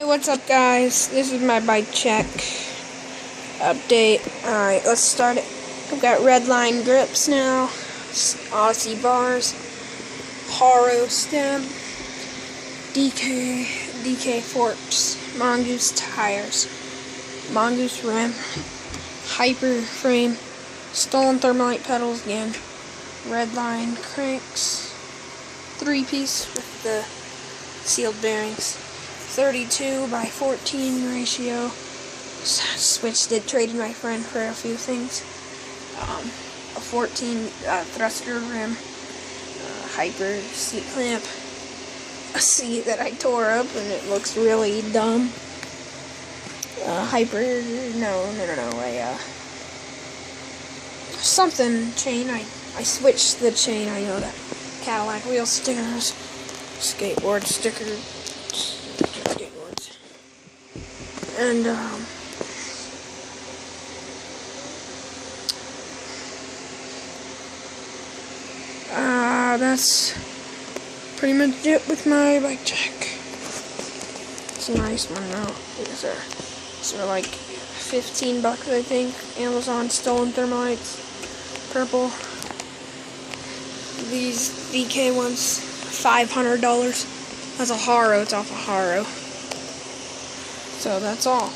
Hey, what's up, guys? This is my bike check update. Alright, let's start it. I've got Redline grips now, Aussie bars, Haro stem, DK forks, Mongoose tires, Mongoose rim, Hyper frame, Stolen Thermalite pedals again, Redline cranks, 3-piece with the sealed bearings. 32 by 14 ratio. Switched it, traded my friend for a few things. A 14 thruster rim, Hyper seat clamp, a seat that I tore up and it looks really dumb. Something chain. I switched the chain. I know that. Cadillac wheel stickers, skateboard stickers. And that's pretty much it with my bike check. It's a nice one though. These are like $15, I think. Amazon Stolen Thermalites, purple. These DK ones, $500. That's a Haro. It's off a Haro. So that's all.